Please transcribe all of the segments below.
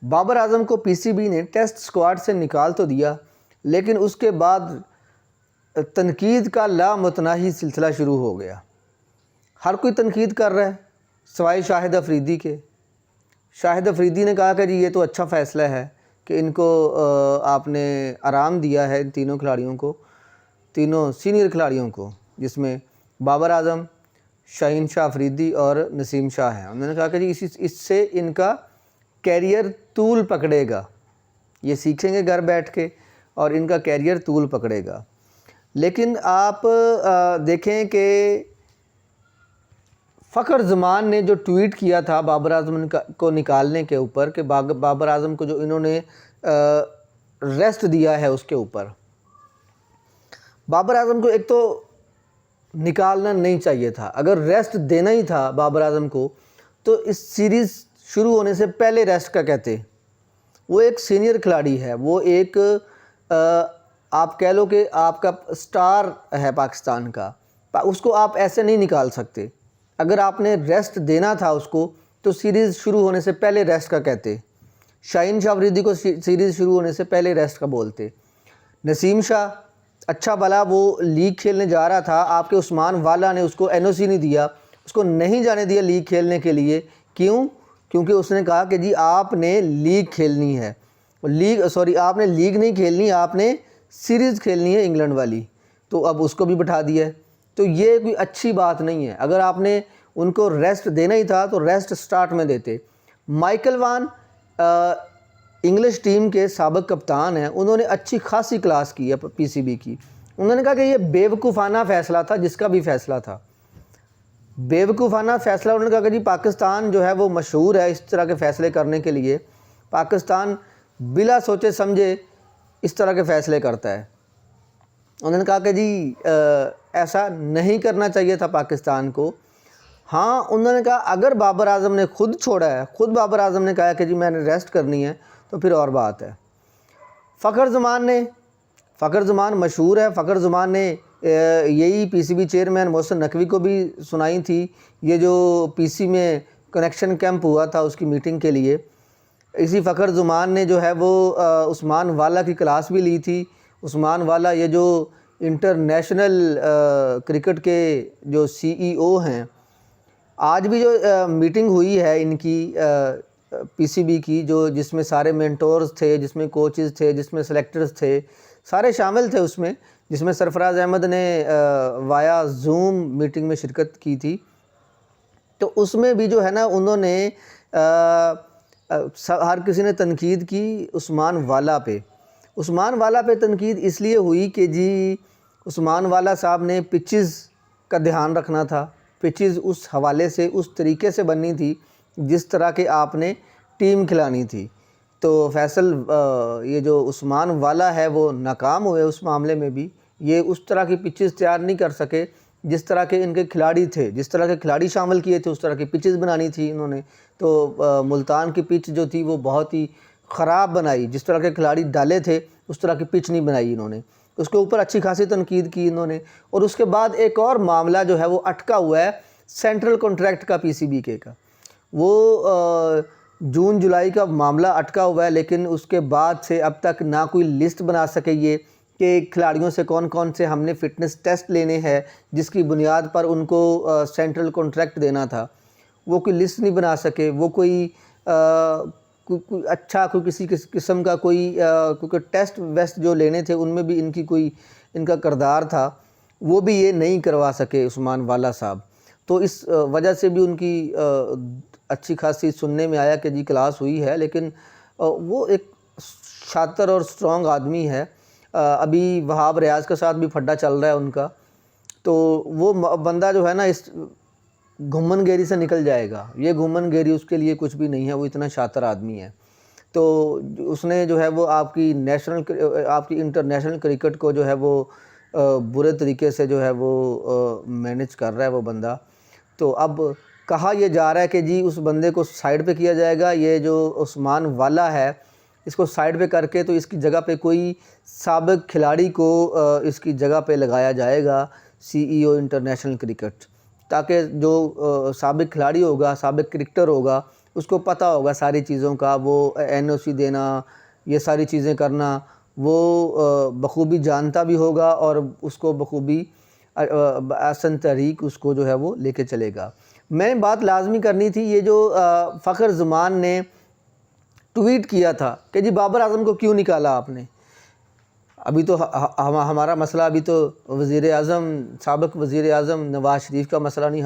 بابر اعظم کو پی C B نے test squad سے نکال تو دیا، لیکن اس کے بعد تنقید کا لامتناہی سلسلہ شروع ہو گیا۔ ہر کوئی تنقید کر رہا ہے سوائے شاہد افریدی کے۔ شاہد افریدی نے کہا کہ جی یہ تو اچھا فیصلہ ہے کہ ان کو آپ نے آرام دیا ہے، ان تینوں کھلاڑیوں کو، تینوں سینئر کھلاڑیوں کو، جس میں بابر اعظم، شاہین شاہ افریدی اور نسیم شاہ ہیں۔ انہوں نے کہا کہ جی اس سے ان کا کیریئر طول پکڑے گا، یہ سیکھیں گے گھر بیٹھ کے اور ان کا کیریئر طول پکڑے گا۔ لیکن آپ دیکھیں کہ فخر زمان نے جو ٹویٹ کیا تھا بابر اعظم کو نکالنے کے اوپر، کہ بابر اعظم کو جو انہوں نے ریسٹ دیا ہے اس کے اوپر، بابر اعظم کو ایک تو نکالنا نہیں چاہیے تھا۔ اگر ریسٹ دینا ہی تھا بابر اعظم کو تو اس سیریز شروع ہونے سے پہلے ریسٹ کا کہتے۔ وہ ایک سینئر کھلاڑی ہے، وہ ایک آپ کہہ لو کہ آپ کا سٹار ہے پاکستان کا، اس کو آپ ایسے نہیں نکال سکتے۔ اگر آپ نے ریسٹ دینا تھا اس کو تو سیریز شروع ہونے سے پہلے ریسٹ کا کہتے۔ شاہین شاہ افریدی کو سیریز شروع ہونے سے پہلے ریسٹ کا بولتے۔ نسیم شاہ اچھا بھلا وہ لیگ کھیلنے جا رہا تھا، آپ کے عثمان والا نے اس کو این او سی نہیں دیا، اس کو نہیں جانے دیا لیگ کھیلنے کے لیے۔ کیوں؟ کیونکہ اس نے کہا کہ جی آپ نے لیگ کھیلنی ہے، آپ نے لیگ نہیں کھیلنی، آپ نے سیریز کھیلنی ہے انگلینڈ والی، تو اب اس کو بھی بٹھا دیا ہے۔ تو یہ کوئی اچھی بات نہیں ہے۔ اگر آپ نے ان کو ریسٹ دینا ہی تھا تو ریسٹ سٹارٹ میں دیتے۔ مائیکل وان انگلش ٹیم کے سابق کپتان ہیں، انہوں نے اچھی خاصی کلاس کی ہے پی سی بی کی۔ انہوں نے کہا کہ یہ بیوقوفانہ فیصلہ تھا، جس کا بھی فیصلہ تھا بیوقوفانہ فیصلہ۔ انہوں نے کہا کہ جی پاکستان جو ہے وہ مشہور ہے اس طرح کے فیصلے کرنے کے لیے، پاکستان بلا سوچے سمجھے اس طرح کے فیصلے کرتا ہے۔ انہوں نے کہا کہ جی ایسا نہیں کرنا چاہیے تھا پاکستان کو۔ ہاں انہوں نے کہا اگر بابر اعظم نے خود چھوڑا ہے، خود بابر اعظم نے کہا کہ جی میں نے ریسٹ کرنی ہے، تو پھر اور بات ہے۔ فخر زمان مشہور ہے، فخر زمان نے یہی پی C B chairman Mohsin Naqvi کو بھی سنائی تھی، یہ جو پی سی میں کنیکشن کیمپ ہوا تھا اس کی میٹنگ کے لیے۔ اسی فخر زمان نے جو ہے وہ عثمان والا کی کلاس بھی لی تھی۔ عثمان والا یہ جو انٹرنیشنل کرکٹ کے جو سی ای او ہیں، آج بھی جو میٹنگ ہوئی ہے ان کی پی سی بی کی، جس میں سارے مینٹورز تھے، جس میں کوچز تھے، جس میں سلیکٹرز تھے، سارے شامل تھے اس میں، جس میں سرفراز احمد نے وایا زوم میٹنگ میں شرکت کی تھی۔ تو اس میں بھی جو ہے نا انہوں نے ہر کسی نے تنقید کی عثمان والا پہ۔ عثمان والا پہ تنقید اس لیے ہوئی کہ جی عثمان والا صاحب نے پچز کا دھیان رکھنا تھا، پچز اس حوالے سے اس طریقے سے بننی تھی جس طرح کہ آپ نے ٹیم کھلانی تھی۔ تو فیصل یہ جو عثمان والا ہے وہ ناکام ہوئے اس معاملے میں بھی، یہ اس طرح کی پچز تیار نہیں کر سکے جس طرح کے ان کے کھلاڑی تھے، جس طرح کے کھلاڑی شامل کیے تھے اس طرح کی پچز بنانی تھی انہوں نے۔ تو ملتان کی پچ جو تھی وہ بہت ہی خراب بنائی، جس طرح کے کھلاڑی ڈالے تھے اس طرح کی پچ نہیں بنائی انہوں نے، اس کے اوپر اچھی خاصی تنقید کی انہوں نے۔ اور اس کے بعد ایک اور معاملہ جو ہے وہ اٹکا ہوا ہے سینٹرل کنٹریکٹ کا پی سی بی کے کا، وہ جون جولائی کا معاملہ اٹکا ہوا ہے، لیکن اس کے بعد سے اب تک نہ کوئی لسٹ بنا سکے یہ کہ کھلاڑیوں سے کون کون سے ہم نے فٹنس ٹیسٹ لینے ہیں جس کی بنیاد پر ان کو سینٹرل کنٹریکٹ دینا تھا، وہ کوئی لسٹ نہیں بنا سکے۔ وہ کوئی اچھا کوئی کسی قسم کا کوئی ٹیسٹ ویسٹ جو لینے تھے ان میں بھی ان کا کردار تھا، وہ بھی یہ نہیں کروا سکے عثمان والا صاحب۔ تو اس وجہ سے بھی ان کی اچھی خاصی سننے میں آیا کہ جی کلاس ہوئی ہے، لیکن وہ ایک شاطر اور سٹرونگ آدمی ہے۔ ابھی وہاب ریاض کے ساتھ بھی پھڈا چل رہا ہے ان کا، تو وہ بندہ جو ہے نا اس گھومن گیری سے نکل جائے گا۔ یہ گھومن گیری اس کے لیے کچھ بھی نہیں ہے، وہ اتنا شاطر آدمی ہے۔ تو اس نے جو ہے وہ آپ کی انٹرنیشنل کرکٹ کو جو ہے وہ برے طریقے سے جو ہے وہ مینج کر رہا ہے وہ بندہ۔ تو اب کہا یہ جا رہا ہے کہ جی اس بندے کو سائیڈ پہ کیا جائے گا، یہ جو عثمان والا ہے اس کو سائیڈ پہ کر کے تو اس کی جگہ پہ کوئی سابق کھلاڑی کو اس کی جگہ پہ لگایا جائے گا سی ای او انٹرنیشنل کرکٹ، تاکہ جو سابق کھلاڑی ہوگا، سابق کرکٹر ہوگا، اس کو پتہ ہوگا ساری چیزوں کا، وہ NOC دینا، یہ ساری چیزیں کرنا وہ بخوبی جانتا بھی ہوگا اور اس کو بخوبی احسن طریق اس کو جو ہے وہ لے کے چلے گا۔ میں نے بات لازمی کرنی تھی، یہ جو فخر زمان نے ٹویٹ کیا تھا کہ جی بابر اعظم کو کیوں نکالا آپ نے، ابھی تو ہمارا مسئلہ ابھی تو وزیر اعظم، سابق وزیر اعظم نواز شریف کا مسئلہ نہیں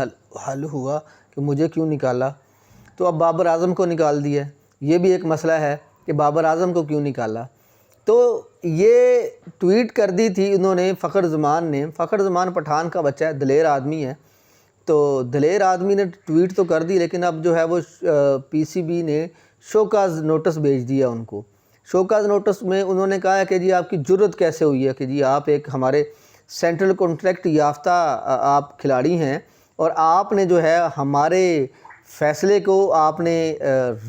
حل ہوا کہ مجھے کیوں نکالا، تو اب بابر اعظم کو نکال دیا۔ یہ بھی ایک مسئلہ ہے کہ بابر اعظم کو کیوں نکالا۔ تو یہ ٹویٹ کر دی تھی انہوں نے، فخر زمان نے۔ فخر زمان پٹھان کا بچہ ہے، دلیر آدمی ہے، تو دلیر آدمی نے ٹویٹ تو کر دی، لیکن اب جو ہے وہ PCB نے شوکاز نوٹس بھیج دیا ان کو۔ شوکاز نوٹس میں انہوں نے کہا ہے کہ جی آپ کی جرت کیسے ہوئی ہے کہ جی آپ ایک ہمارے سینٹرل کنٹریکٹ یافتہ آپ کھلاڑی ہیں اور آپ نے جو ہے ہمارے فیصلے کو آپ نے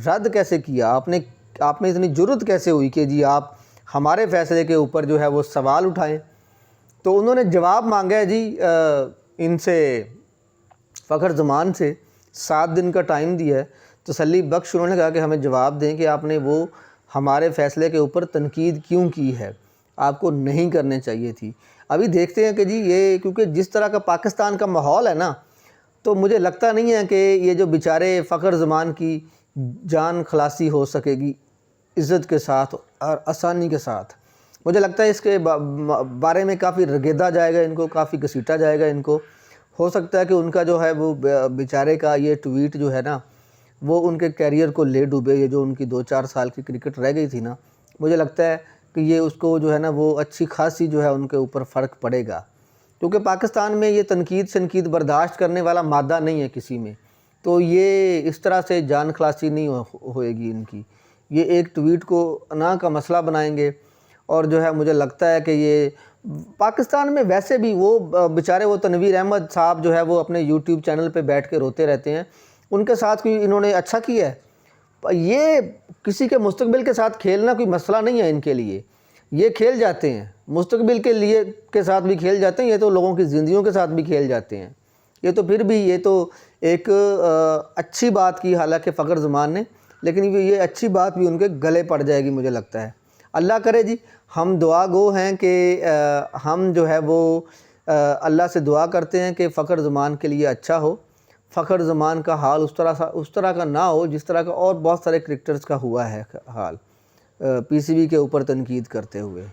رد کیسے کیا، آپ میں اتنی جرت کیسے ہوئی کہ جی آپ ہمارے فیصلے کے اوپر جو ہے وہ سوال اٹھائیں۔ تو انہوں نے جواب مانگا ہے جی ان سے، فخر زمان سے 7 دن کا ٹائم دیا ہے تسلی بخش۔ انہوں نے کہا کہ ہمیں جواب دیں کہ آپ نے وہ ہمارے فیصلے کے اوپر تنقید کیوں کی ہے، آپ کو نہیں کرنے چاہیے تھی۔ ابھی دیکھتے ہیں کہ جی یہ کیونکہ جس طرح کا پاکستان کا ماحول ہے نا، تو مجھے لگتا نہیں ہے کہ یہ جو بیچارے فخر زمان کی جان خلاصی ہو سکے گی عزت کے ساتھ اور آسانی کے ساتھ۔ مجھے لگتا ہے اس کے بارے میں کافی رگیدا جائے گا ان کو، کافی گھسیٹا جائے گا ان کو۔ ہو سکتا ہے کہ ان کا جو ہے وہ بیچارے کا یہ ٹویٹ جو ہے نا وہ ان کے کیریئر کو لے ڈوبے، یہ جو ان کی 2-4 سال کی کرکٹ رہ گئی تھی نا، مجھے لگتا ہے کہ یہ اس کو جو ہے نا وہ اچھی خاصی جو ہے ان کے اوپر فرق پڑے گا، کیونکہ پاکستان میں یہ تنقید برداشت کرنے والا مادہ نہیں ہے کسی میں۔ تو یہ اس طرح سے جان خلاصی نہیں ہوئے گی ان کی، یہ ایک ٹویٹ کو انا کا مسئلہ بنائیں گے۔ اور جو ہے مجھے لگتا ہے کہ یہ پاکستان میں ویسے بھی وہ بیچارے وہ تنویر احمد صاحب جو ہے وہ اپنے YouTube چینل پہ بیٹھ کے روتے رہتے ہیں، ان کے ساتھ کوئی انہوں نے اچھا کیا ہے؟ یہ کسی کے مستقبل کے ساتھ کھیلنا کوئی مسئلہ نہیں ہے ان کے لیے، یہ کھیل جاتے ہیں مستقبل کے ساتھ بھی کھیل جاتے ہیں، یہ تو لوگوں کی زندگیوں کے ساتھ بھی کھیل جاتے ہیں۔ یہ تو پھر بھی یہ تو ایک اچھی بات کی حالانکہ فخر زمان نے، لیکن یہ اچھی بات بھی ان کے گلے پڑ جائے گی مجھے لگتا ہے۔ اللہ کرے جی، ہم دعا گو ہیں کہ ہم جو ہے وہ اللہ سے دعا کرتے ہیں کہ فخر زمان کے لیے اچھا ہو، فخر زمان کا حال اس طرح کا نہ ہو جس طرح کا اور بہت سارے کرکٹرز کا ہوا ہے حال PCB کے اوپر تنقید کرتے ہوئے۔